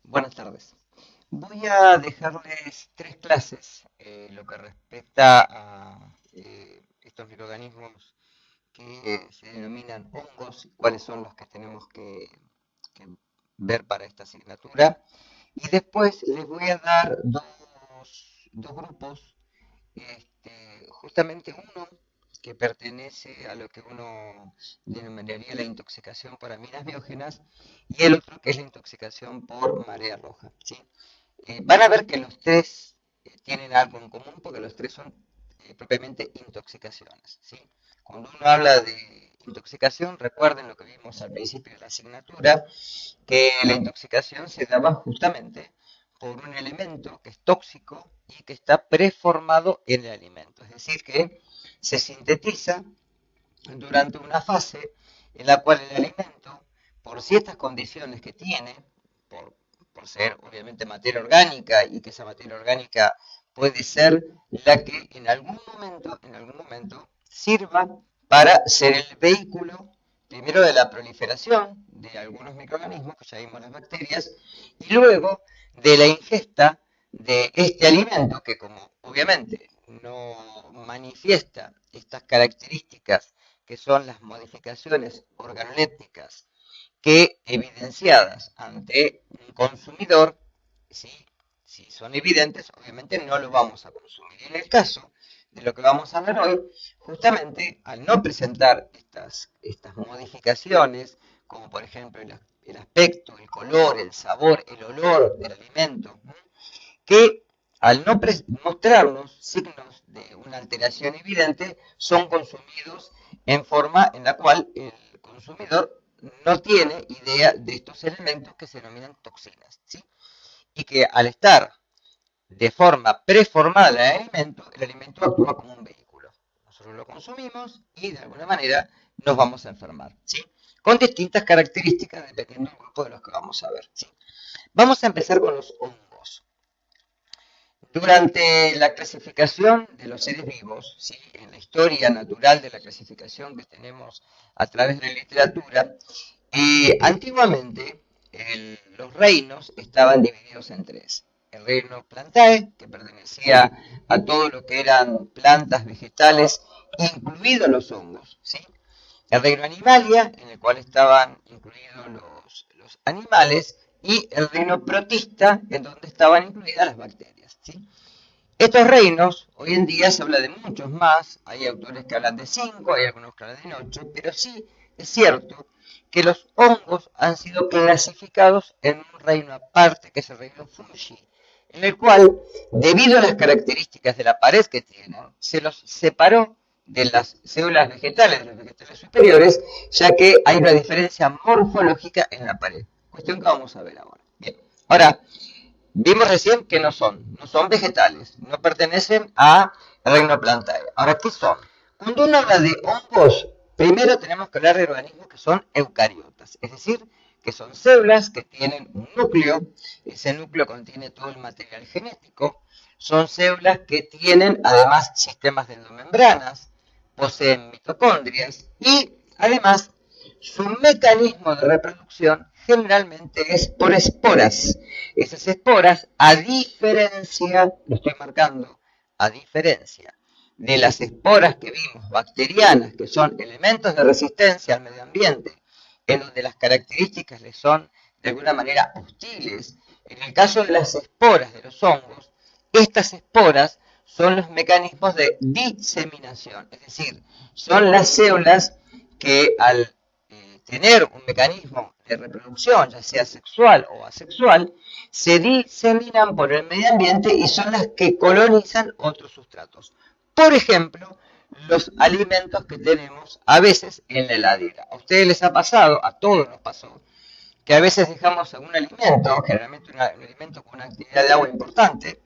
Buenas tardes. Voy a dejarles tres clases, lo que respecta a estos microorganismos que se denominan hongos y cuáles son los que tenemos que ver para esta asignatura. Y después les voy a dar dos grupos, justamente uno que pertenece a lo que uno denominaría la intoxicación por aminas biógenas y el otro que es la intoxicación por marea roja, ¿sí? Van a ver que los tres tienen algo en común porque los tres son propiamente intoxicaciones, ¿sí? Cuando uno habla de intoxicación, recuerden lo que vimos al principio de la asignatura, que la intoxicación se daba justamente por un elemento que es tóxico y que está preformado en el alimento, es decir, que se sintetiza durante una fase en la cual el alimento, por ciertas condiciones que tiene, por, por ser obviamente materia orgánica y que esa materia orgánica puede ser la que en algún momento sirva para ser el vehículo primero de la proliferación de algunos microorganismos, que ya vimos las bacterias, y luego de la ingesta de este alimento que como obviamente no manifiesta estas características que son las modificaciones organolépticas que evidenciadas ante un consumidor, ¿sí? Si son evidentes, obviamente no lo vamos a consumir. Y en el caso de lo que vamos a ver hoy, justamente al no presentar estas modificaciones, como por ejemplo el aspecto, el color, el sabor, el olor del alimento, ¿no? Que al no mostrarnos signos de una alteración evidente, son consumidos en forma en la cual el consumidor no tiene idea de estos elementos que se denominan toxinas, ¿sí? Y que al estar de forma preformada el alimento actúa como un vehículo. Nosotros lo consumimos y de alguna manera nos vamos a enfermar, ¿sí? Con distintas características dependiendo del grupo de los que vamos a ver, ¿sí? Vamos a empezar con los hongos. Durante la clasificación de los seres vivos, ¿sí? En la historia natural de la clasificación que tenemos a través de la literatura, antiguamente los reinos estaban divididos en tres. El reino Plantae, que pertenecía a todo lo que eran plantas, vegetales, incluidos los hongos, ¿sí? El reino Animalia, en el cual estaban incluidos los animales, y el reino Protista, en donde estaban incluidas las bacterias, ¿sí? Estos reinos, hoy en día se habla de muchos más, hay autores que hablan de 5, hay algunos que hablan de 8, pero sí es cierto que los hongos han sido clasificados en un reino aparte, que es el reino Fungi, en el cual, debido a las características de la pared que tienen, se los separó de las células vegetales, de los vegetales superiores, ya que hay una diferencia morfológica en la pared. Cuestión que vamos a ver ahora. Bien, ahora, vimos recién que no son vegetales, no pertenecen a reino plantae. Ahora, ¿qué son? Cuando uno habla de hongos, primero tenemos que hablar de organismos que son eucariotas, es decir, que son células que tienen un núcleo, ese núcleo contiene todo el material genético, son células que tienen además sistemas de endomembranas, poseen mitocondrias y además su mecanismo de reproducción generalmente es por esporas. Esas esporas, a diferencia, lo estoy marcando, a diferencia de las esporas que vimos bacterianas, que son elementos de resistencia al medio ambiente, en donde las características les son de alguna manera hostiles, en el caso de las esporas de los hongos, estas esporas son los mecanismos de diseminación, es decir, son las células que al tener un mecanismo de reproducción, ya sea sexual o asexual, se diseminan por el medio ambiente y son las que colonizan otros sustratos. Por ejemplo, los alimentos que tenemos a veces en la heladera. A ustedes les ha pasado, a todos nos pasó, que a veces dejamos algún alimento, generalmente un alimento con una actividad de agua importante,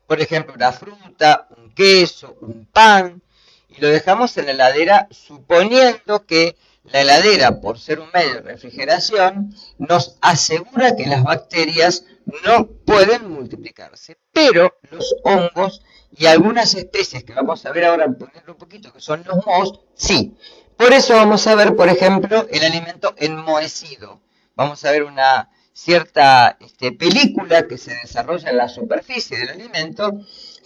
por ejemplo, una fruta, un queso, un pan, y lo dejamos en la heladera suponiendo que la heladera, por ser un medio de refrigeración, nos asegura que las bacterias no pueden multiplicarse. Pero los hongos y algunas especies que vamos a ver ahora, ponerlo un poquito, que son los mohos, sí. Por eso vamos a ver, por ejemplo, el alimento enmohecido. Vamos a ver una cierta película que se desarrolla en la superficie del alimento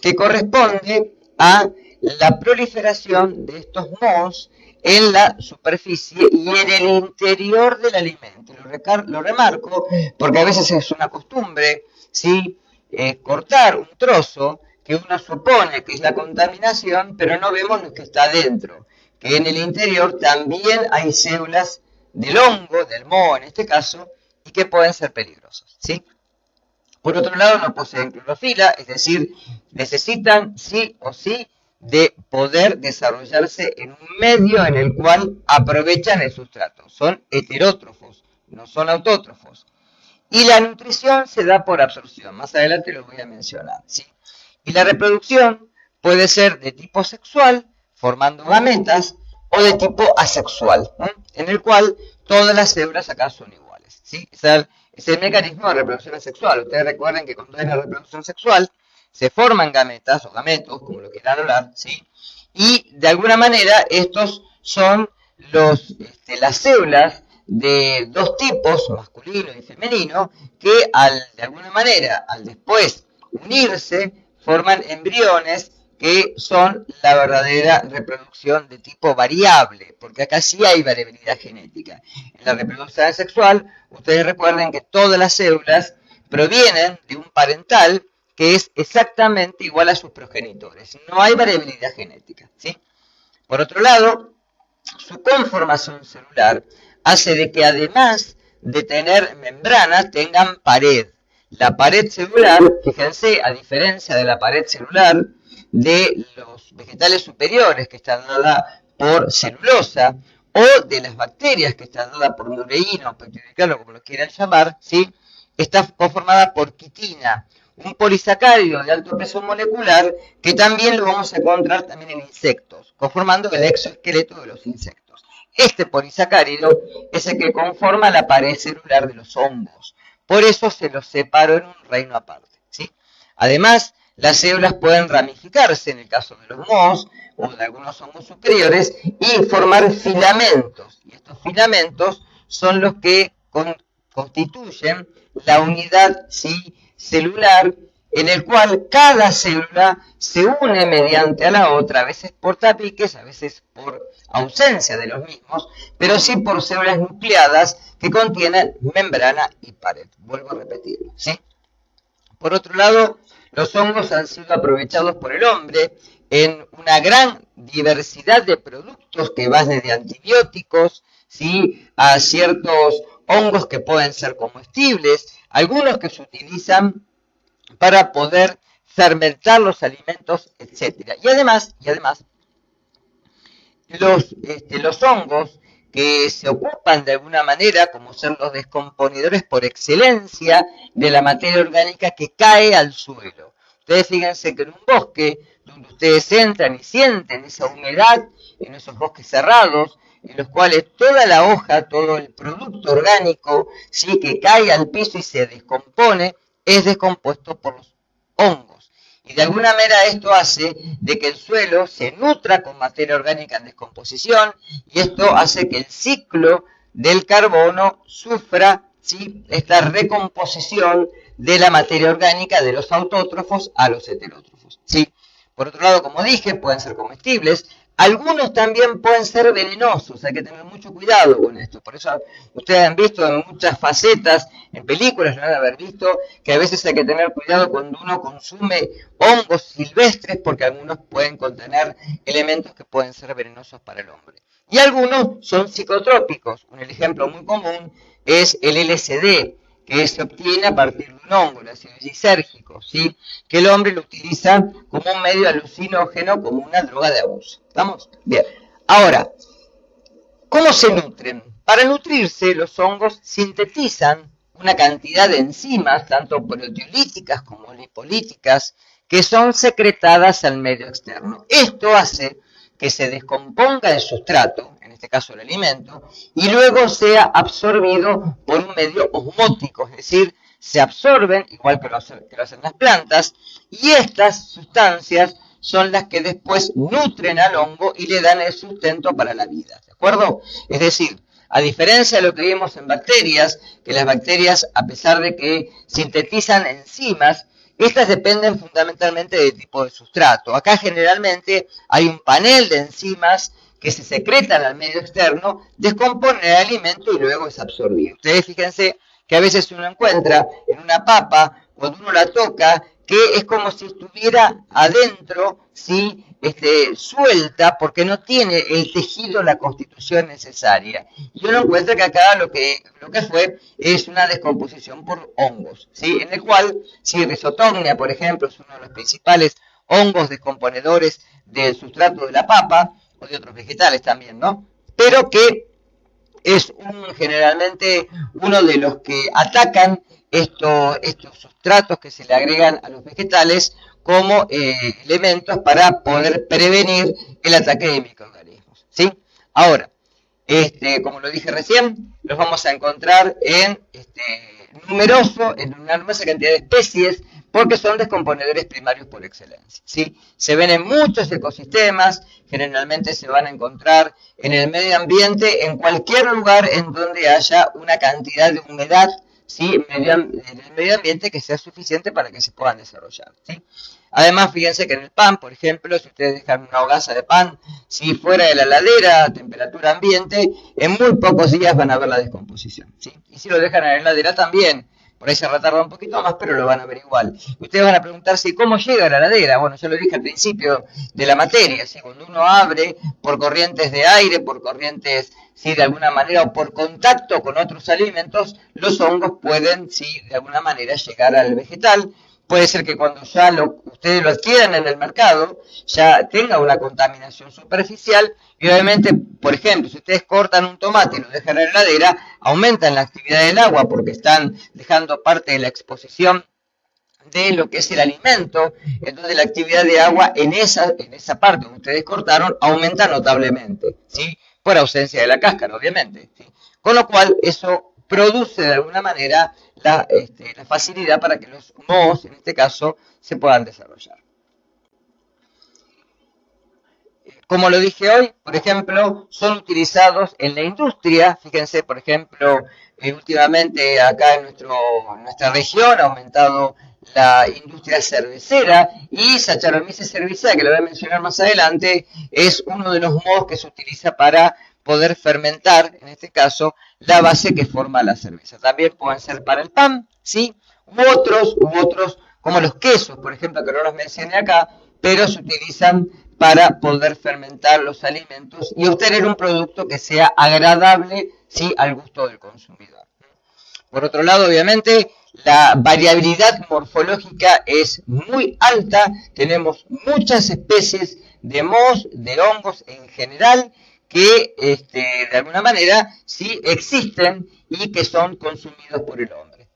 que corresponde a la proliferación de estos mohos en la superficie y en el interior del alimento. Lo remarco porque a veces es una costumbre, ¿sí? Cortar un trozo que uno supone que es la contaminación, pero no vemos lo que está dentro, que en el interior también hay células del hongo, del moho en este caso, y que pueden ser peligrosos, ¿sí? Por otro lado, no poseen clorofila, es decir, necesitan sí o sí de poder desarrollarse en un medio en el cual aprovechan el sustrato. Son heterótrofos, no son autótrofos. Y la nutrición se da por absorción, más adelante lo voy a mencionar, ¿sí? Y la reproducción puede ser de tipo sexual, formando gametas, o de tipo asexual, ¿no? En el cual todas las células acá son iguales, ¿sí? Es el mecanismo de reproducción asexual. Ustedes recuerden que cuando hay la reproducción sexual se forman gametas o gametos, como lo quieran hablar, ¿sí? Y de alguna manera estos son las células de dos tipos, masculino y femenino, que de alguna manera, al después unirse, forman embriones que son la verdadera reproducción de tipo variable, porque acá sí hay variabilidad genética. En la reproducción sexual, ustedes recuerden que todas las células provienen de un parental que es exactamente igual a sus progenitores. No hay variabilidad genética, ¿sí? Por otro lado, su conformación celular hace de que además de tener membranas, tengan pared. La pared celular, fíjense, a diferencia de la pared celular de los vegetales superiores, que está dada por celulosa, o de las bacterias, que está dada por mureína o peptidoglicano, como lo quieran llamar, ¿sí? Está conformada por quitina, un polisacárido de alto peso molecular, que también lo vamos a encontrar también en insectos, conformando el exoesqueleto de los insectos. Este polisacárido es el que conforma la pared celular de los hongos. Por eso se los separó en un reino aparte, ¿sí? Además, las células pueden ramificarse en el caso de los mohos o de algunos hongos superiores y formar filamentos. Y estos filamentos son los que constituyen la unidad, ¿sí?, celular, en el cual cada célula se une mediante a la otra, a veces por tabiques, a veces por ausencia de los mismos, pero sí por células nucleadas que contienen membrana y pared. Vuelvo a repetirlo, ¿sí? Por otro lado, los hongos han sido aprovechados por el hombre en una gran diversidad de productos que van desde antibióticos, ¿sí?, a ciertos hongos que pueden ser comestibles, algunos que se utilizan para poder fermentar los alimentos, etc. Y además los hongos que se ocupan de alguna manera como ser los descomponedores por excelencia de la materia orgánica que cae al suelo. Ustedes fíjense que en un bosque donde ustedes entran y sienten esa humedad, en esos bosques cerrados, en los cuales toda la hoja, todo el producto orgánico, sí, que cae al piso y se descompone, es descompuesto por los hongos. Y de alguna manera esto hace de que el suelo se nutra con materia orgánica en descomposición y esto hace que el ciclo del carbono sufra, ¿sí?, esta recomposición de la materia orgánica de los autótrofos a los heterótrofos, ¿sí? Por otro lado, como dije, pueden ser comestibles. Algunos también pueden ser venenosos, hay que tener mucho cuidado con esto. Por eso ustedes han visto en muchas facetas, en películas, lo han de haber visto, que a veces hay que tener cuidado cuando uno consume hongos silvestres, porque algunos pueden contener elementos que pueden ser venenosos para el hombre. Y algunos son psicotrópicos. Un ejemplo muy común es el LSD, que se obtiene a partir de un hongo, el ácido lisérgico, ¿sí?, que el hombre lo utiliza como un medio alucinógeno, como una droga de abuso. ¿Estamos? Bien. Ahora, ¿cómo se nutren? Para nutrirse, los hongos sintetizan una cantidad de enzimas, tanto proteolíticas como lipolíticas, que son secretadas al medio externo. Esto hace que se descomponga el sustrato, en este caso el alimento, y luego sea absorbido por un medio osmótico, es decir, se absorben, igual que lo hacen las plantas, y estas sustancias son las que después nutren al hongo y le dan el sustento para la vida, ¿de acuerdo? Es decir, A diferencia de lo que vimos en bacterias, que las bacterias, a pesar de que sintetizan enzimas, estas dependen fundamentalmente del tipo de sustrato. Acá generalmente hay un panel de enzimas que se secretan al medio externo, descomponen el alimento y luego es absorbido. Ustedes fíjense que a veces uno encuentra en una papa, cuando uno la toca, que es como si estuviera adentro, ¿sí? Suelta, porque no tiene el tejido, la constitución necesaria. Y uno encuentra que acá lo que fue es una descomposición por hongos, ¿sí? En el cual, si Rhizotognia, por ejemplo, es uno de los principales hongos descomponedores del sustrato de la papa, o de otros vegetales también, ¿no? Pero que es generalmente uno de los que atacan estos sustratos que se le agregan a los vegetales como elementos para poder prevenir el ataque de microorganismos, ¿sí? Ahora, como lo dije recién, los vamos a encontrar en una numerosa cantidad de especies, porque son descomponedores primarios por excelencia, ¿sí? Se ven en muchos ecosistemas, generalmente se van a encontrar en el medio ambiente, en cualquier lugar en donde haya una cantidad de humedad, ¿sí? En el medio ambiente que sea suficiente para que se puedan desarrollar, ¿sí? Además, fíjense que en el pan, por ejemplo, si ustedes dejan una hogaza de pan, si fuera de la heladera a temperatura ambiente, en muy pocos días van a ver la descomposición, ¿sí? Y si lo dejan en la heladera también, por ahí se retarda un poquito más, pero lo van a ver igual. Ustedes van a preguntarse, ¿cómo llega a la heladera? Bueno, yo lo dije al principio de la materia, ¿sí? Cuando uno abre por corrientes de aire, por corrientes, ¿sí? De alguna manera, o por contacto con otros alimentos, los hongos pueden, ¿sí? De alguna manera llegar al vegetal. Puede ser que cuando ya ustedes lo adquieran en el mercado, ya tenga una contaminación superficial y obviamente, por ejemplo, si ustedes cortan un tomate y lo dejan en la heladera, aumentan la actividad del agua porque están dejando parte de la exposición de lo que es el alimento, entonces la actividad de agua en esa parte donde ustedes cortaron aumenta notablemente, ¿sí? Por ausencia de la cáscara, obviamente, ¿sí? Con lo cual, eso produce de alguna manera la facilidad para que los mohos, en este caso, se puedan desarrollar. Como lo dije hoy, por ejemplo, son utilizados en la industria. Fíjense, por ejemplo, últimamente acá en nuestra región ha aumentado la industria cervecera y Saccharomyces cerevisiae, que lo voy a mencionar más adelante, es uno de los mohos que se utiliza para poder fermentar, en este caso, la base que forma la cerveza. También pueden ser para el pan, ¿sí? U otros, como los quesos, por ejemplo, que no los mencioné acá, pero se utilizan para poder fermentar los alimentos y obtener un producto que sea agradable, ¿sí? Al gusto del consumidor. Por otro lado, obviamente, la variabilidad morfológica es muy alta. Tenemos muchas especies de mohos, de hongos en general, que de alguna manera sí existen y que son consumidos por el hombre.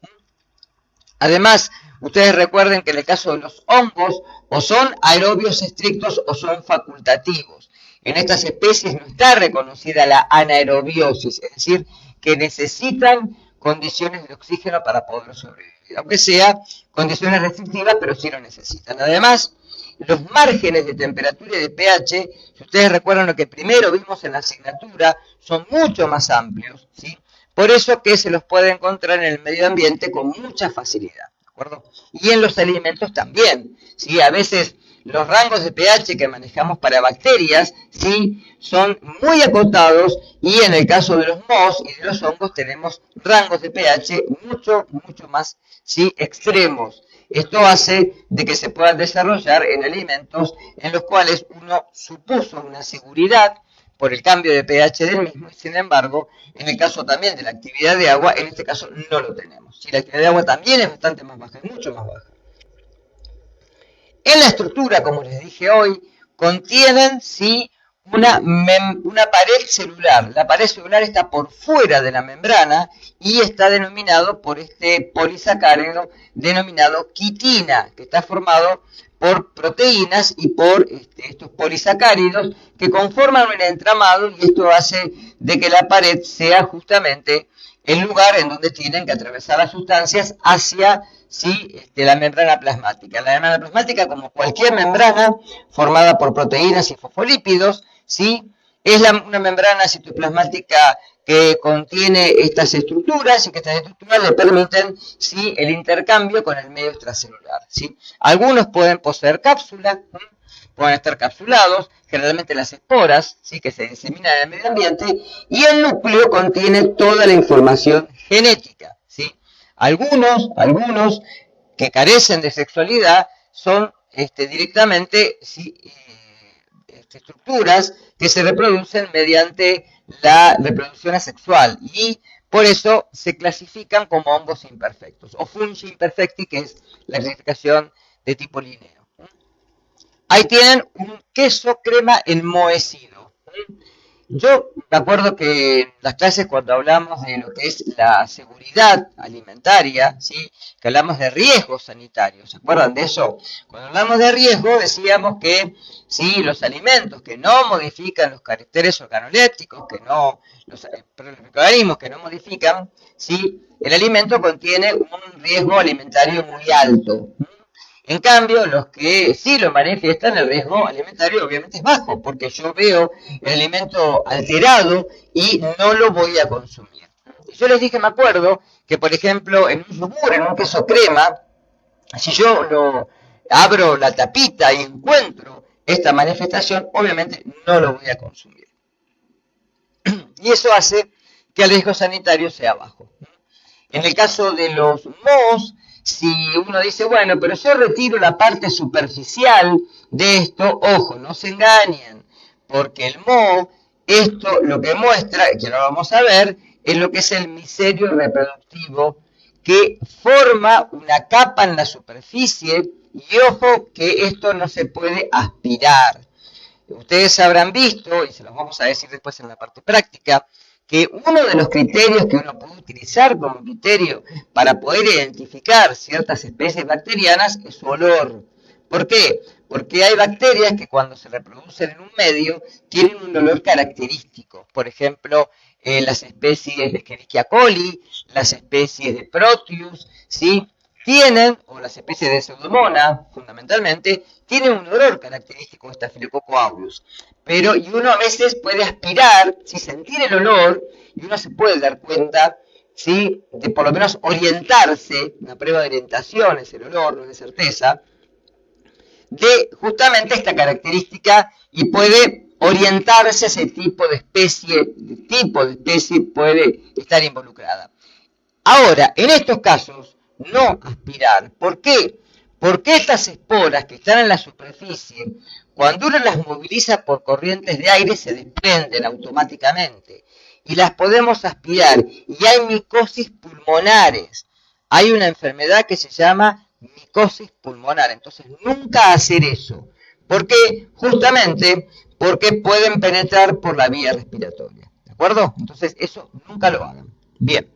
Además, ustedes recuerden que en el caso de los hongos, o son aerobios estrictos o son facultativos. En estas especies no está reconocida la anaerobiosis, es decir, que necesitan condiciones de oxígeno para poder sobrevivir, aunque sea condiciones restrictivas, pero sí lo necesitan. Además, los márgenes de temperatura y de pH, si ustedes recuerdan lo que primero vimos en la asignatura, son mucho más amplios, ¿sí? Por eso que se los puede encontrar en el medio ambiente con mucha facilidad, ¿de acuerdo? Y en los alimentos también, ¿sí? A veces los rangos de pH que manejamos para bacterias, ¿sí? Son muy acotados y en el caso de los mohos y de los hongos tenemos rangos de pH mucho más, ¿sí? Extremos. Esto hace de que se puedan desarrollar en alimentos en los cuales uno supuso una seguridad por el cambio de pH del mismo, y sin embargo, en el caso también de la actividad de agua, en este caso no lo tenemos. Si la actividad de agua también es bastante más baja, es mucho más baja. En la estructura, como les dije hoy, contienen, sí, una pared celular. La pared celular está por fuera de la membrana y está denominado por este polisacárido denominado quitina, que está formado por proteínas y por estos polisacáridos que conforman un entramado, y esto hace de que la pared sea justamente el lugar en donde tienen que atravesar las sustancias hacia, ¿sí? La membrana plasmática. La membrana plasmática, como cualquier membrana formada por proteínas y fosfolípidos, ¿sí? Es una membrana citoplasmática que contiene estas estructuras y que estas estructuras le permiten, ¿sí?, el intercambio con el medio extracelular, ¿sí? Algunos pueden poseer cápsulas, pueden estar capsulados, generalmente las esporas, ¿sí?, que se diseminan en el medio ambiente, y el núcleo contiene toda la información genética, ¿sí? Algunos que carecen de sexualidad son directamente, ¿sí?, estructuras que se reproducen mediante la reproducción asexual y por eso se clasifican como hongos imperfectos o fungi imperfecti, que es la clasificación de tipo Linneo. Ahí tienen un queso crema enmohecido. Yo me acuerdo que en las clases, cuando hablamos de lo que es la seguridad alimentaria, ¿sí?, que hablamos de riesgos sanitarios, ¿se acuerdan de eso? Cuando hablamos de riesgo decíamos que sí, los alimentos que no modifican los caracteres organolépticos, que no, los microorganismos que no modifican, ¿sí?, el alimento contiene un riesgo alimentario muy alto. En cambio, los que sí lo manifiestan, el riesgo alimentario obviamente es bajo, porque yo veo el alimento alterado y no lo voy a consumir. Yo les dije, me acuerdo, que por ejemplo, en un yogur, en un queso crema, si yo lo abro la tapita y encuentro esta manifestación, obviamente no lo voy a consumir. Y eso hace que el riesgo sanitario sea bajo. En el caso de los mohos, si uno dice, bueno, pero yo retiro la parte superficial de esto, ojo, no se engañen, porque el moho, esto lo que muestra, que ahora vamos a ver, es lo que es el micelio reproductivo, que forma una capa en la superficie, y ojo que esto no se puede aspirar. Ustedes habrán visto, y se los vamos a decir después en la parte práctica, que uno de los criterios que uno puede utilizar como criterio para poder identificar ciertas especies bacterianas es su olor. ¿Por qué? Porque hay bacterias que cuando se reproducen en un medio tienen un olor característico. Por ejemplo, las especies de Escherichia coli, las especies de Proteus, ¿sí?, tienen, o las especies de Pseudomonas, fundamentalmente, tienen un olor característico de Staphylococcus aureus. Pero, y uno a veces puede aspirar, ¿sí?, sentir el olor, y uno se puede dar cuenta, ¿sí?, de por lo menos orientarse, una prueba de orientación es el olor, no es de certeza, de justamente esta característica, y puede orientarse a ese tipo de especie puede estar involucrada. Ahora, en estos casos, no aspirar. ¿Por qué? Porque estas esporas que están en la superficie, cuando uno las moviliza por corrientes de aire, se desprenden automáticamente y las podemos aspirar. Y hay micosis pulmonares. Hay una enfermedad que se llama micosis pulmonar. Entonces, nunca hacer eso. ¿Por qué? Justamente porque pueden penetrar por la vía respiratoria. ¿De acuerdo? Entonces, eso nunca lo hagan. Bien.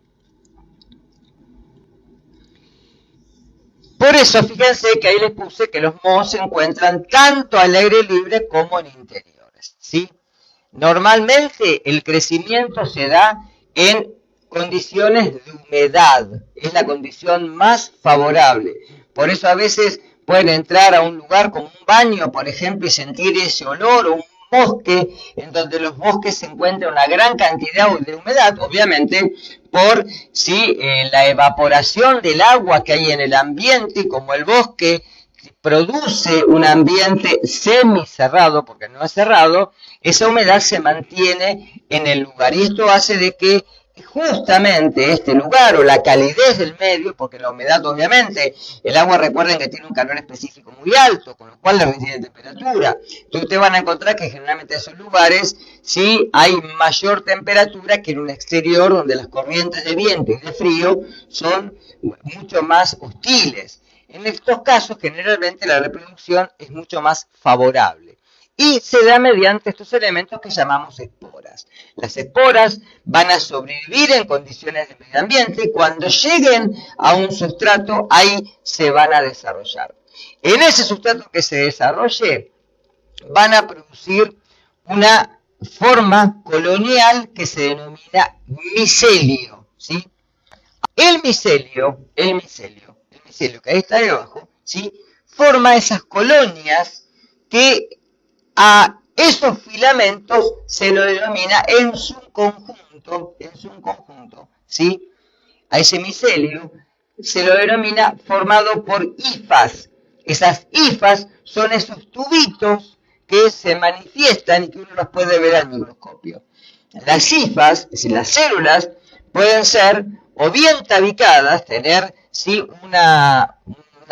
Por eso, fíjense que ahí les puse que los mohos se encuentran tanto al aire libre como en interiores, ¿sí? Normalmente el crecimiento se da en condiciones de humedad, es la condición más favorable. Por eso a veces pueden entrar a un lugar como un baño, por ejemplo, y sentir ese olor, o un bosque, en donde los bosques se encuentra una gran cantidad de humedad, obviamente, por la evaporación del agua que hay en el ambiente, como el bosque produce un ambiente semicerrado, porque no es cerrado, esa humedad se mantiene en el lugar. Y esto hace de que justamente este lugar o la calidez del medio, porque la humedad obviamente, el agua recuerden que tiene un calor específico muy alto, con lo cual le retiene temperatura. Entonces ustedes van a encontrar que generalmente en esos lugares sí hay mayor temperatura que en un exterior donde las corrientes de viento y de frío son mucho más hostiles. En estos casos generalmente la reproducción es mucho más favorable. Y se da mediante estos elementos que llamamos esporas. Las esporas van a sobrevivir en condiciones de medio ambiente y cuando lleguen a un sustrato, ahí se van a desarrollar. En ese sustrato que se desarrolle, van a producir una forma colonial que se denomina micelio, ¿sí? El micelio que ahí está debajo, ¿sí?, forma esas colonias que Esos filamentos se lo denomina en su conjunto, ¿sí? A ese micelio se lo denomina formado por hifas. Esas hifas son esos tubitos que se manifiestan y que uno los puede ver al microscopio. Las hifas, es decir, las células, pueden ser o bien tabicadas, tener ¿sí? una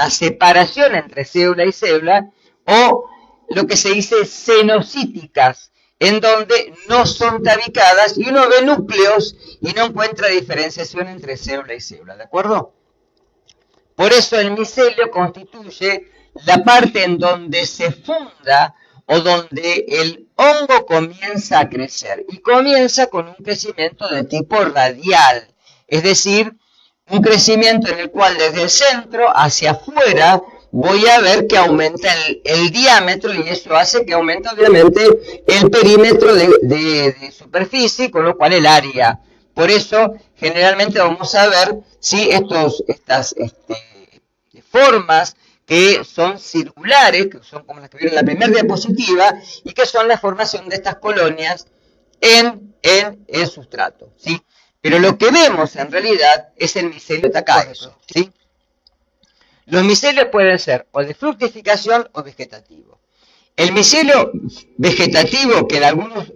separación entre célula y célula, o lo que se dice cenocíticas, en donde no son tabicadas y uno ve núcleos y no encuentra diferenciación entre célula y célula, ¿de acuerdo? Por eso el micelio constituye la parte en donde se funda o donde el hongo comienza a crecer, y comienza con un crecimiento de tipo radial, es decir, un crecimiento en el cual desde el centro hacia afuera voy a ver que aumenta el diámetro, y eso hace que aumente obviamente el perímetro de superficie, con lo cual el área. Por eso generalmente vamos a ver ¿sí? estas formas que son circulares, que son como las que vieron en la primera diapositiva, y que son la formación de estas colonias en el sustrato, ¿sí? Pero lo que vemos en realidad es el micelio tacaeso, ¿sí? Los micelios pueden ser o de fructificación o vegetativo. El micelio vegetativo, que en algunos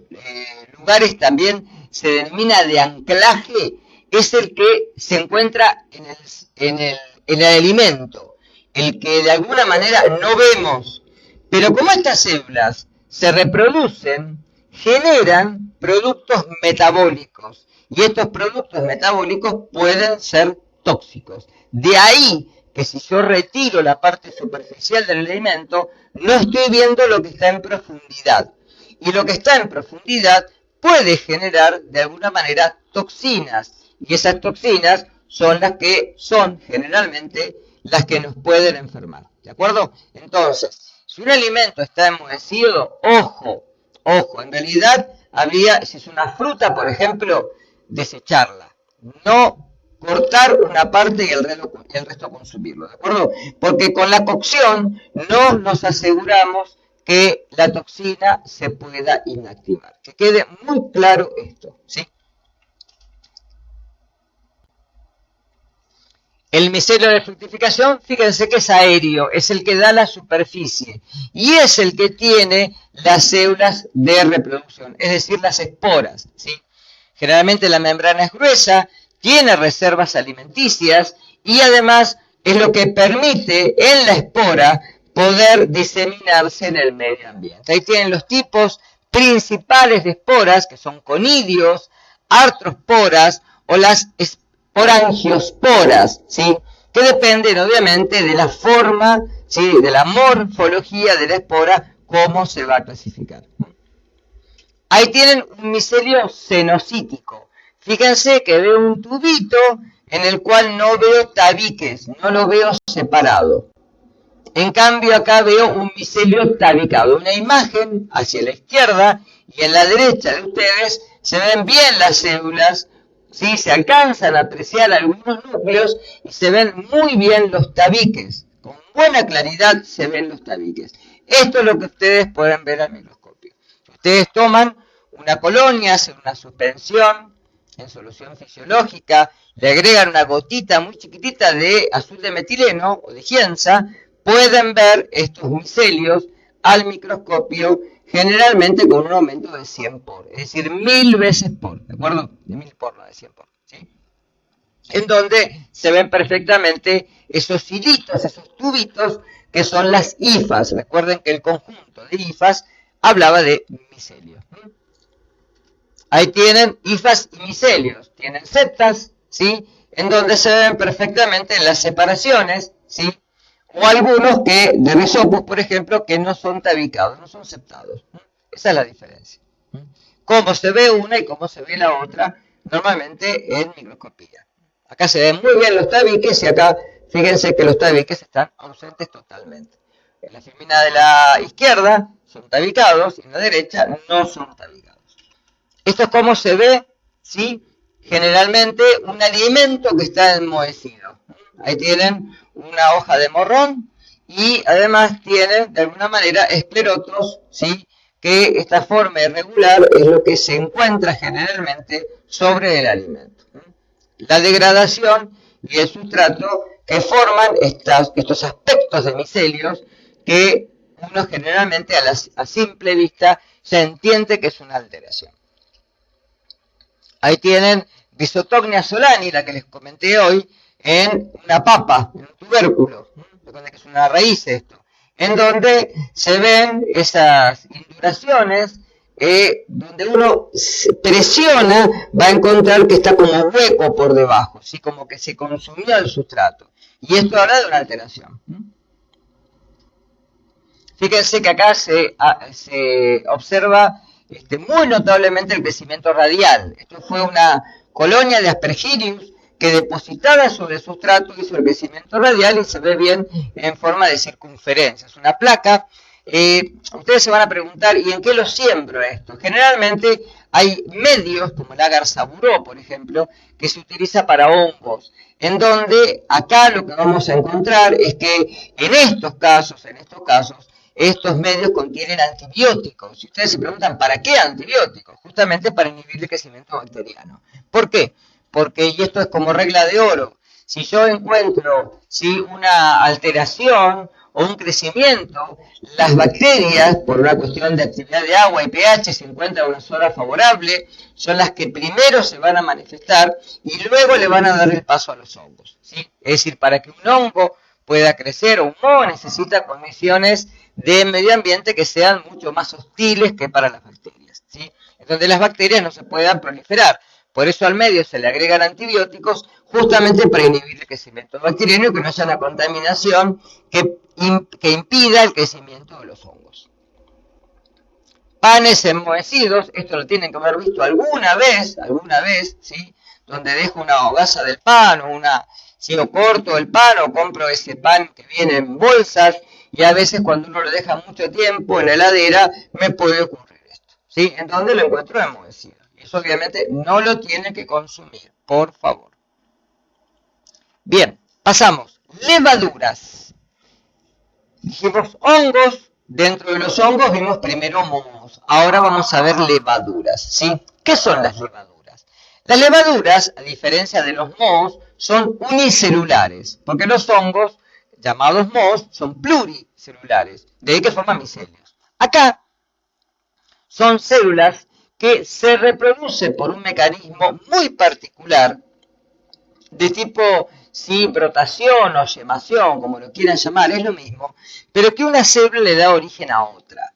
lugares también se denomina de anclaje, es el que se encuentra en el alimento, el que de alguna manera no vemos. Pero como estas células se reproducen, generan productos metabólicos, y estos productos metabólicos pueden ser tóxicos. De ahí que si yo retiro la parte superficial del alimento, no estoy viendo lo que está en profundidad. Y lo que está en profundidad puede generar de alguna manera toxinas. Y esas toxinas son las que son generalmente las que nos pueden enfermar. ¿De acuerdo? Entonces, si un alimento está enmohecido, ojo, en realidad habría, si es una fruta, por ejemplo, desecharla. No cortar una parte y el resto consumirlo, ¿de acuerdo? Porque con la cocción no nos aseguramos que la toxina se pueda inactivar. Que quede muy claro esto, ¿sí? El micelio de fructificación, fíjense que es aéreo, es el que da la superficie y es el que tiene las células de reproducción, es decir, las esporas, ¿sí? Generalmente la membrana es gruesa, tiene reservas alimenticias y además es lo que permite en la espora poder diseminarse en el medio ambiente. Ahí tienen los tipos principales de esporas, que son conidios, artrosporas o las orangiosporas, ¿sí? Que dependen obviamente de la forma, ¿sí? De la morfología de la espora, cómo se va a clasificar. Ahí tienen un micelio cenocítico. Fíjense que veo un tubito en el cual no veo tabiques, no lo veo separado. En cambio acá veo un micelio tabicado, una imagen hacia la izquierda, y en la derecha de ustedes se ven bien las células, ¿sí? Se alcanzan a apreciar algunos núcleos y se ven muy bien los tabiques. Con buena claridad se ven los tabiques. Esto es lo que ustedes pueden ver al microscopio. Ustedes toman una colonia, hacen una suspensión en solución fisiológica, le agregan una gotita muy chiquitita de azul de metileno o de gienza, pueden ver estos micelios al microscopio, generalmente con un aumento de 100 por, es decir, 1000 veces por, ¿de acuerdo? De 1000 por, no de 100 por, ¿sí? En donde se ven perfectamente esos hilitos, esos tubitos, que son las hifas. Recuerden que el conjunto de hifas hablaba de micelio. Ahí tienen hifas y micelios, tienen septas, ¿sí? En donde se ven perfectamente las separaciones, ¿sí? O algunos que, de risopos, por ejemplo, que no son tabicados, no son septados. Esa es la diferencia. Cómo se ve una y cómo se ve la otra, normalmente en microscopía. Acá se ven muy bien los tabiques y acá, fíjense que los tabiques están ausentes totalmente. En la filmina de la izquierda son tabicados y en la derecha no son tabicados. Esto es cómo se ve, ¿sí? Generalmente un alimento que está enmohecido. Ahí tienen una hoja de morrón y además tienen de alguna manera esclerotos, ¿sí? que esta forma irregular es lo que se encuentra generalmente sobre el alimento. La degradación y el sustrato que forman estos aspectos de micelios que uno generalmente a simple vista se entiende que es una alteración. Ahí tienen Rhizoctonia solani, la que les comenté hoy, en una papa, en un tubérculo, que es una raíz esto, en donde se ven esas induraciones, donde uno presiona, va a encontrar que está como hueco por debajo, ¿sí? Como que se consumió el sustrato. Y esto habla de una alteración. Fíjense que acá se observa muy notablemente el crecimiento radial. Esto fue una colonia de Aspergillus que depositada sobre el sustrato hizo el crecimiento radial y se ve bien en forma de circunferencia. Es una placa. Ustedes se van a preguntar, ¿y en qué lo siembro esto? Generalmente hay medios, como el agar saburó, por ejemplo, que se utiliza para hongos, en donde acá lo que vamos a encontrar es que en estos casos, estos medios contienen antibióticos. Si ustedes se preguntan, ¿para qué antibióticos? Justamente para inhibir el crecimiento bacteriano. ¿Por qué? Porque, y esto es como regla de oro, si yo encuentro una alteración o un crecimiento, las bacterias, por una cuestión de actividad de agua y pH, se encuentran en una zona favorable, son las que primero se van a manifestar y luego le van a dar el paso a los hongos, ¿sí? Es decir, para que un hongo pueda crecer o un moho necesita condiciones de medio ambiente que sean mucho más hostiles que para las bacterias, ¿sí? En donde las bacterias no se puedan proliferar. Por eso al medio se le agregan antibióticos justamente para inhibir el crecimiento bacteriano y que no haya una contaminación que impida el crecimiento de los hongos. Panes enmohecidos, esto lo tienen que haber visto alguna vez, ¿sí? Donde dejo una hogaza del pan o corto el pan o compro ese pan que viene en bolsas y a veces cuando uno lo deja mucho tiempo en la heladera me puede ocurrir esto, ¿sí? En donde lo encuentro enmohecido. Eso obviamente no lo tiene que consumir, por favor. Bien, pasamos. Levaduras. Dijimos hongos, dentro de los hongos vimos primero mohos. Ahora vamos a ver levaduras, ¿sí? ¿Qué son las levaduras? Las levaduras, a diferencia de los mohos, son unicelulares, porque los hongos, llamados mohos, son pluricelulares, de ahí que forman micelios. Acá son células que se reproduce por un mecanismo muy particular, de tipo, brotación o gemación, como lo quieran llamar, es lo mismo, pero que una célula le da origen a otra,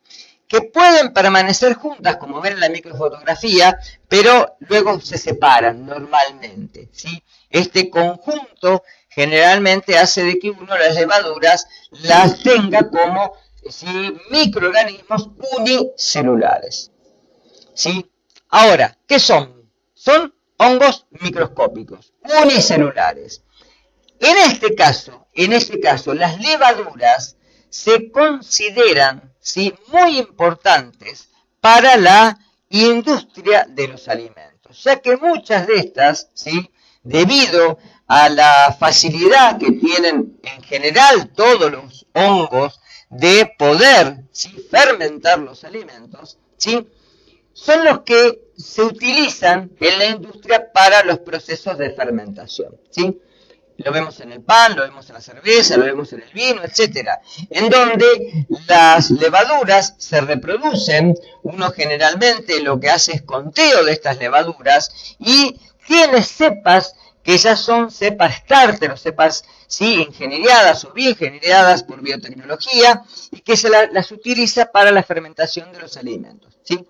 que pueden permanecer juntas, como ven en la microfotografía, pero luego se separan normalmente, ¿sí? Este conjunto generalmente hace de que uno las levaduras las tenga como microorganismos unicelulares. ¿Sí? Ahora, ¿qué son? Son hongos microscópicos, unicelulares. En este caso, las levaduras se consideran, ¿sí?, muy importantes para la industria de los alimentos, ya que muchas de estas, ¿sí?, debido a la facilidad que tienen en general todos los hongos de poder, ¿sí?, fermentar los alimentos, ¿sí?, son los que se utilizan en la industria para los procesos de fermentación, ¿sí? Lo vemos en el pan, lo vemos en la cerveza, lo vemos en el vino, etc. En donde las levaduras se reproducen, uno generalmente lo que hace es conteo de estas levaduras y tiene cepas que ya son cepas starter o cepas ingenieradas o bioingenieradas por biotecnología y que se las utiliza para la fermentación de los alimentos, ¿sí?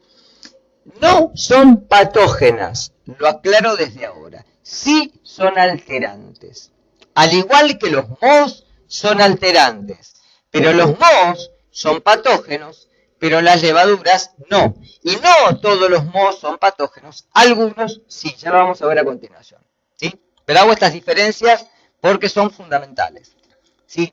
No son patógenas, lo aclaro desde ahora, sí son alterantes. Al igual que los mohos son alterantes, pero los mohos son patógenos, pero las levaduras no. Y no todos los mohos son patógenos, algunos sí, ya lo vamos a ver a continuación, ¿sí? Pero hago estas diferencias porque son fundamentales, ¿sí?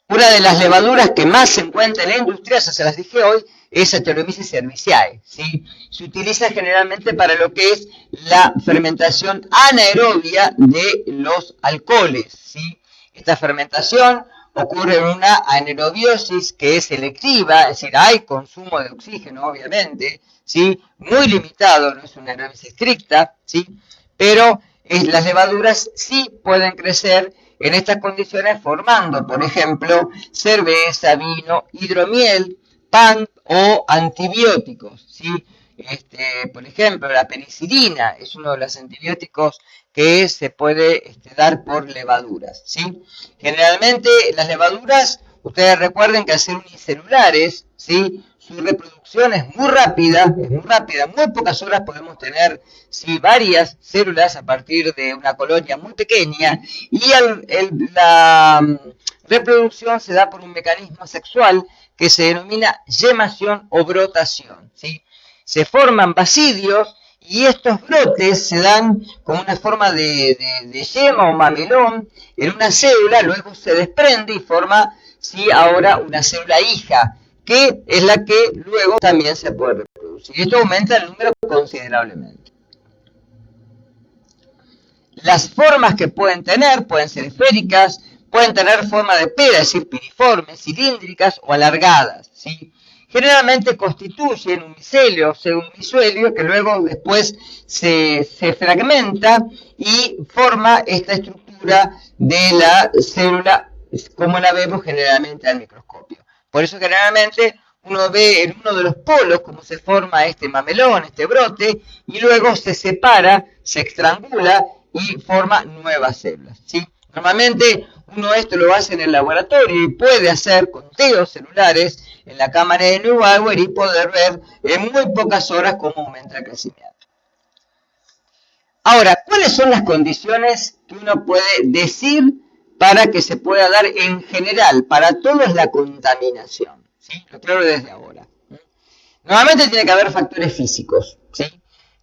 Una de las levaduras que más se encuentra en la industria, ya se las dije hoy, es Saccharomyces cerevisiae, ¿sí? Se utiliza generalmente para lo que es la fermentación anaerobia de los alcoholes, ¿sí? Esta fermentación ocurre una anaerobiosis que es selectiva, es decir, hay consumo de oxígeno, obviamente, ¿sí? Muy limitado, no es una anaerobiosis estricta, ¿sí? Pero las levaduras sí pueden crecer en estas condiciones formando, por ejemplo, cerveza, vino, hidromiel, pan o antibióticos, ¿sí? Por ejemplo, la penicilina es uno de los antibióticos que se puede dar por levaduras, ¿sí? Generalmente las levaduras, ustedes recuerden que al ser unicelulares, ¿sí? Su reproducción es muy rápida, muy pocas horas podemos tener ¿sí? varias células a partir de una colonia muy pequeña y la reproducción se da por un mecanismo sexual que se denomina yemación o brotación, ¿sí? Se forman basidios y estos brotes se dan con una forma de yema o mamelón en una célula, luego se desprende y forma ¿sí? ahora una célula hija, que es la que luego también se puede reproducir. Y esto aumenta el número considerablemente. Las formas que pueden tener pueden ser esféricas, pueden tener forma de pera, es decir, piriformes, cilíndricas o alargadas, ¿sí? Generalmente constituyen un micelio o pseudomisuelio que luego después se fragmenta y forma esta estructura de la célula como la vemos generalmente al microscopio. Por eso generalmente uno ve en uno de los polos cómo se forma este mamelón, este brote, y luego se separa, se estrangula y forma nuevas células, ¿sí? Normalmente uno esto lo hace en el laboratorio y puede hacer conteos celulares en la cámara de Neubauer y poder ver en muy pocas horas cómo aumenta el crecimiento. Ahora, ¿cuáles son las condiciones que uno puede decir para que se pueda dar en general? Para todo es la contaminación, ¿sí? Lo claro desde ahora. Normalmente tiene que haber factores físicos, ¿sí?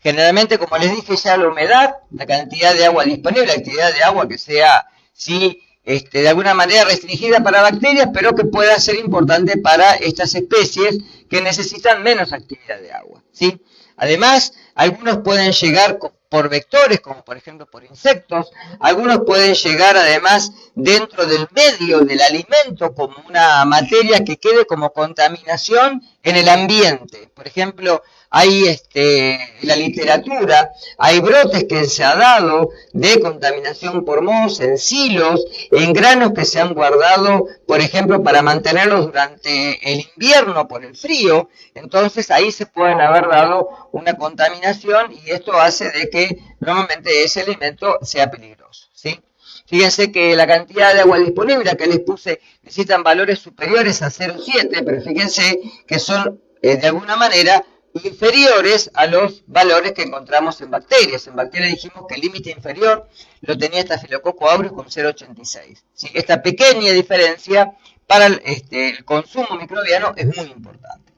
Generalmente, como les dije ya, la humedad, la cantidad de agua disponible, la actividad de agua que sea, ¿sí? De alguna manera restringida para bacterias, pero que pueda ser importante para estas especies que necesitan menos actividad de agua, ¿sí? Además, algunos pueden llegar por vectores, como por ejemplo por insectos, algunos pueden llegar además dentro del medio del alimento como una materia que quede como contaminación en el ambiente. Por ejemplo, hay en la literatura, hay brotes que se ha dado de contaminación por mohos en silos, en granos que se han guardado, por ejemplo, para mantenerlos durante el invierno por el frío. Entonces ahí se pueden haber dado una contaminación y esto hace de que normalmente ese alimento sea peligroso, ¿sí? Fíjense que la cantidad de agua disponible que les puse necesitan valores superiores a 0,7, pero fíjense que son de alguna manera inferiores a los valores que encontramos en bacterias. En bacterias dijimos que el límite inferior lo tenía Staphylococcus aureus con 0,86. ¿Sí? Esta pequeña diferencia para el consumo microbiano es muy importante.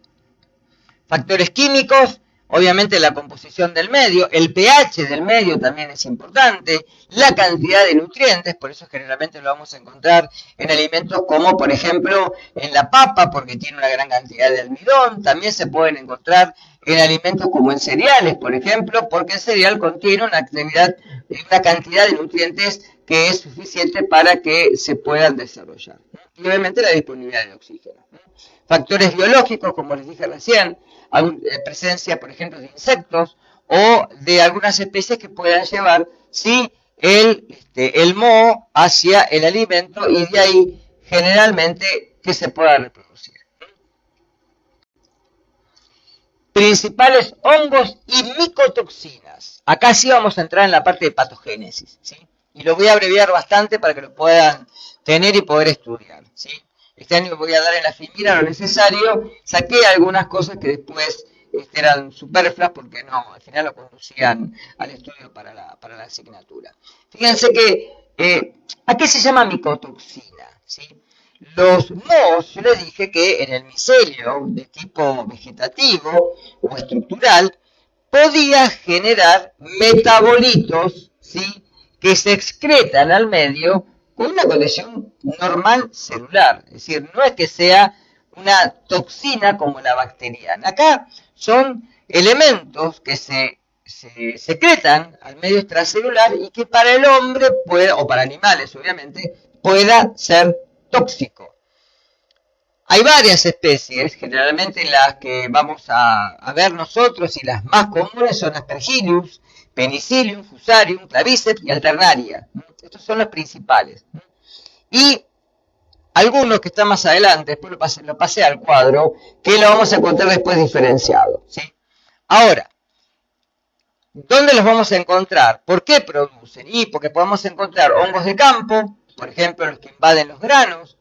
Factores químicos, obviamente la composición del medio, el pH del medio también es importante, la cantidad de nutrientes, por eso generalmente lo vamos a encontrar en alimentos como por ejemplo en la papa, porque tiene una gran cantidad de almidón, también se pueden encontrar en alimentos como en cereales, por ejemplo, porque el cereal contiene una cantidad de nutrientes que es suficiente para que se puedan desarrollar. Y obviamente la disponibilidad de oxígeno. Factores biológicos, como les dije recién, presencia, por ejemplo, de insectos o de algunas especies que puedan llevar ¿sí? el moho hacia el alimento y de ahí generalmente que se pueda reproducir. Principales hongos y micotoxinas. Acá sí vamos a entrar en la parte de patogénesis, ¿sí? Y lo voy a abreviar bastante para que lo puedan tener y poder estudiar, ¿sí? Este año voy a dar en la filmina lo necesario. Saqué algunas cosas que después eran superfluas porque no, al final lo conducían al estudio para la asignatura. Fíjense que, ¿a qué se llama micotoxina? ¿Sí? Los mohos, yo les dije que en el micelio de tipo vegetativo o estructural podía generar metabolitos, ¿sí? Que se excretan al medio con una condición normal celular. Es decir, no es que sea una toxina como la bacteriana. Acá son elementos que se secretan al medio extracelular y que para el hombre puede, o para animales obviamente, pueda ser tóxico. Hay varias especies, generalmente las que vamos a ver nosotros y las más comunes son Aspergillus, Penicillium, Fusarium, Claviceps y Alternaria. Estos son los principales. Y algunos que están más adelante, después lo pasé al cuadro, que lo vamos a encontrar después diferenciado, ¿sí? Ahora, ¿dónde los vamos a encontrar? ¿Por qué producen? Y porque podemos encontrar hongos de campo, por ejemplo, los que invaden los granos,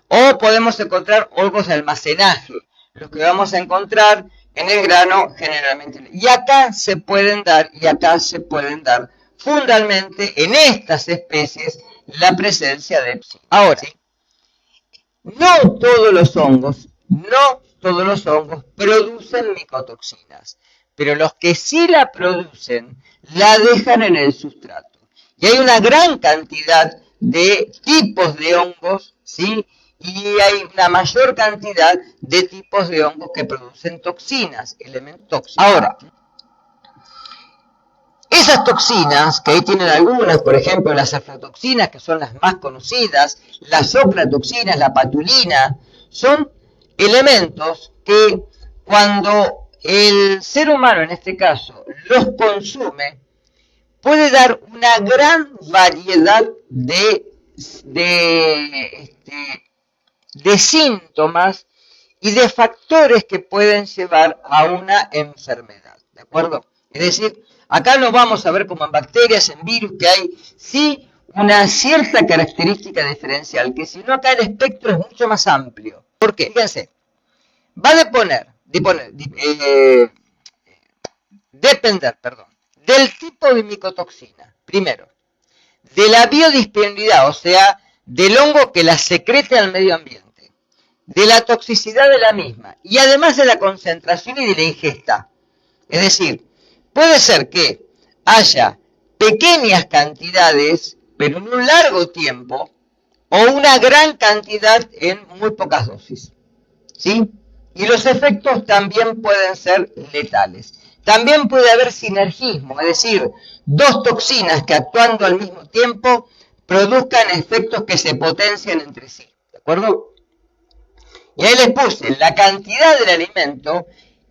o podemos encontrar hongos de almacenaje, los que vamos a encontrar en el grano generalmente. Y acá se pueden dar fundamentalmente en estas especies la presencia de psi. Ahora, ¿sí? No todos los hongos producen micotoxinas, pero los que sí la producen, la dejan en el sustrato. Y hay una gran cantidad de tipos de hongos, ¿sí? Y hay una mayor cantidad de tipos de hongos que producen toxinas, elementos tóxicos. Ahora, esas toxinas, que ahí tienen algunas, por ejemplo, las aflatoxinas, que son las más conocidas, las ocratoxinas, la patulina, son elementos que cuando el ser humano, en este caso, los consume, puede dar una gran variedad de síntomas y de factores que pueden llevar a una enfermedad, ¿de acuerdo? Es decir, acá no vamos a ver como en bacterias, en virus, que hay sí una cierta característica diferencial, que si no acá el espectro es mucho más amplio. ¿Por qué? Fíjense, va a depender del tipo de micotoxina, primero, de la biodisponibilidad, o sea, del hongo que la secrete al medio ambiente, de la toxicidad de la misma, y además de la concentración y de la ingesta. Es decir, puede ser que haya pequeñas cantidades, pero en un largo tiempo, o una gran cantidad en muy pocas dosis, ¿sí? Y los efectos también pueden ser letales. También puede haber sinergismo, es decir, dos toxinas que actuando al mismo tiempo produzcan efectos que se potencian entre sí, ¿de acuerdo? Y ahí les puse la cantidad del alimento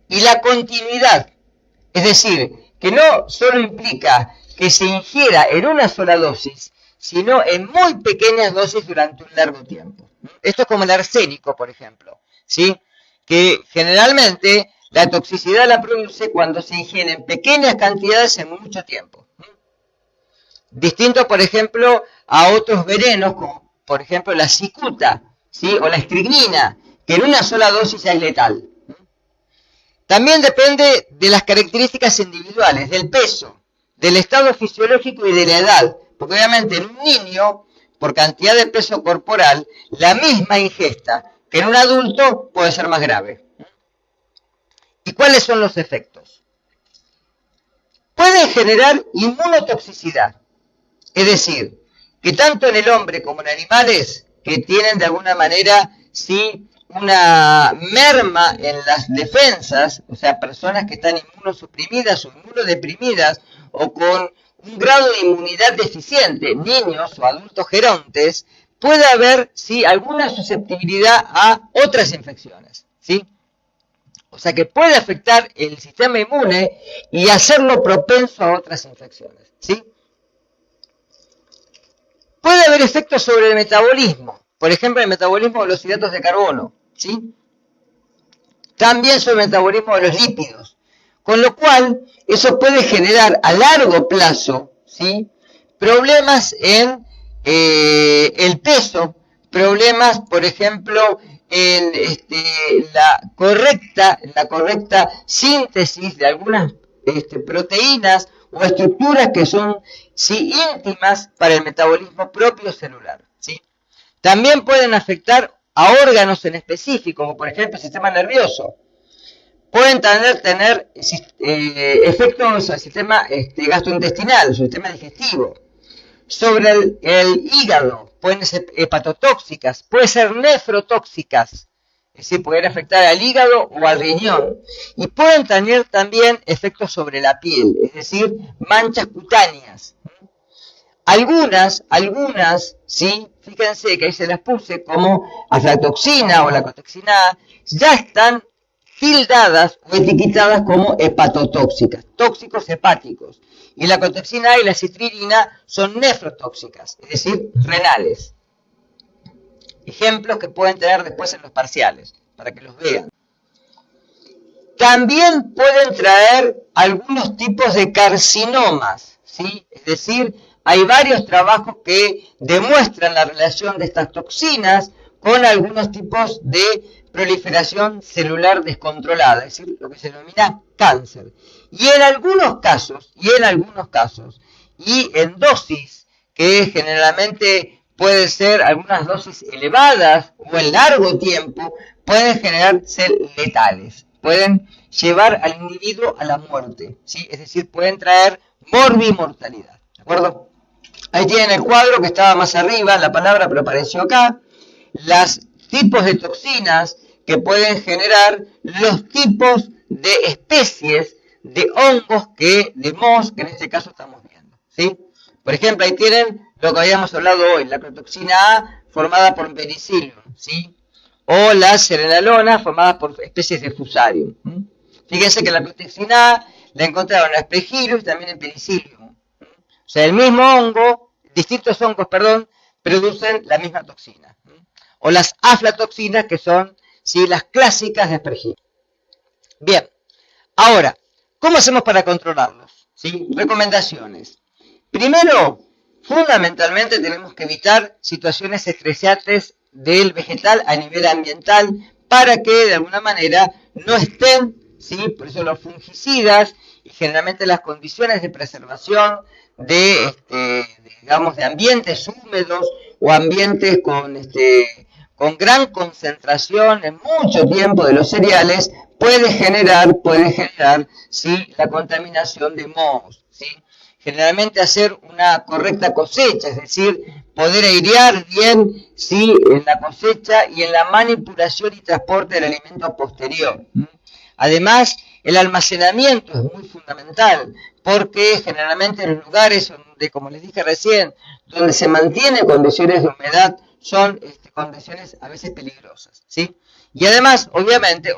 y la continuidad, es decir, que no solo implica que se ingiera en una sola dosis, sino en muy pequeñas dosis durante un largo tiempo. Esto es como el arsénico, por ejemplo, ¿sí? Que generalmente la toxicidad la produce cuando se ingiere en pequeñas cantidades en mucho tiempo. Distinto, por ejemplo, a otros venenos, como por ejemplo la cicuta, ¿sí? O la estricnina, que en una sola dosis ya es letal. También depende de las características individuales, del peso, del estado fisiológico y de la edad. Porque obviamente en un niño, por cantidad de peso corporal, la misma ingesta que en un adulto puede ser más grave. ¿Y cuáles son los efectos? Pueden generar inmunotoxicidad. Es decir, que tanto en el hombre como en animales que tienen de alguna manera, sí, una merma en las defensas, o sea, personas que están inmunosuprimidas o inmunodeprimidas o con un grado de inmunidad deficiente, niños o adultos gerontes, puede haber, sí, alguna susceptibilidad a otras infecciones, ¿sí? O sea que puede afectar el sistema inmune y hacerlo propenso a otras infecciones, ¿sí? Puede haber efectos sobre el metabolismo, por ejemplo, el metabolismo de los hidratos de carbono, ¿sí? También sobre el metabolismo de los lípidos, con lo cual eso puede generar a largo plazo, ¿sí? Problemas en el peso, problemas, por ejemplo, en la correcta síntesis de algunas proteínas o estructuras que son, sí, íntimas para el metabolismo propio celular, ¿sí? También pueden afectar a órganos en específico, como por ejemplo el sistema nervioso. Pueden tener efectos al sistema gastrointestinal, su sistema digestivo. Sobre el hígado, pueden ser hepatotóxicas, pueden ser nefrotóxicas, es decir, pueden afectar al hígado o al riñón. Y pueden tener también efectos sobre la piel, es decir, manchas cutáneas. Algunas, ¿sí? Fíjense que ahí se las puse como aflatoxina o la cotoxina A, ya están tildadas o etiquetadas como hepatotóxicas, tóxicos hepáticos. Y la cotoxina A y la citrinina son nefrotóxicas, es decir, renales. Ejemplos que pueden tener después en los parciales, para que los vean. También pueden traer algunos tipos de carcinomas, ¿sí? Es decir, hay varios trabajos que demuestran la relación de estas toxinas con algunos tipos de proliferación celular descontrolada, es decir, lo que se denomina cáncer. Y en algunos casos, y en dosis que generalmente pueden ser algunas dosis elevadas o en largo tiempo, pueden generar ser letales, pueden llevar al individuo a la muerte, ¿sí? Es decir, pueden traer morbimortalidad, ¿de acuerdo? Ahí tienen el cuadro que estaba más arriba, la palabra, pero apareció acá. Los tipos de toxinas que pueden generar, los tipos de especies de hongos de mohos que en este caso estamos viendo, ¿sí? Por ejemplo, ahí tienen lo que habíamos hablado hoy, la crotoxina A formada por penicillium, ¿sí? O la serenalona formada por especies de fusarium. Fíjense que la crotoxina A la encontraron en Aspergillus y también en Penicillium. O sea, el mismo hongo, distintos hongos, producen la misma toxina. O las aflatoxinas, que son, ¿sí?, las clásicas de Aspergillus. Bien, ahora, ¿cómo hacemos para controlarlos? ¿Sí? Recomendaciones. Primero, fundamentalmente tenemos que evitar situaciones estresantes del vegetal a nivel ambiental para que de alguna manera no estén, ¿sí? Por eso los fungicidas y generalmente las condiciones de preservación de ambientes húmedos o ambientes con gran concentración en mucho tiempo de los cereales puede generar ¿sí?, la contaminación de mohos, ¿sí? Generalmente hacer una correcta cosecha, es decir, poder airear bien, ¿sí?, en la cosecha y en la manipulación y transporte del alimento posterior. Además, el almacenamiento es muy fundamental, porque generalmente en los lugares donde, como les dije recién, donde se mantienen condiciones de humedad, son condiciones a veces peligrosas, ¿sí? Y además, obviamente,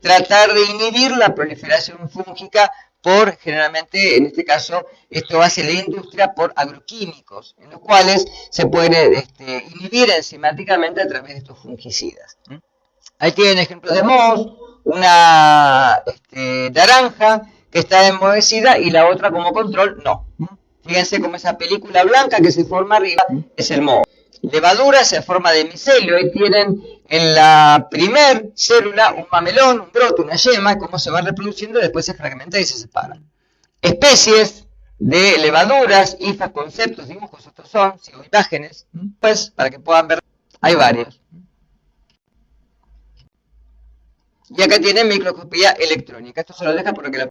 tratar de inhibir la proliferación fúngica por, generalmente, en este caso, esto hace la industria por agroquímicos, en los cuales se puede inhibir enzimáticamente a través de estos fungicidas. Ahí tienen ejemplos de mohos, una naranja que está enmohecida y la otra como control no. Fíjense como esa película blanca que se forma arriba es el moho. Levadura se forma de micelio y tienen en la primer célula un mamelón, un brote, una yema, cómo se va reproduciendo y después se fragmenta y se separa. Especies de levaduras, hifas, conceptos, dibujos, estos son, sigo imágenes, pues para que puedan ver, hay varios. Y acá tienen microscopía electrónica, esto se lo deja porque la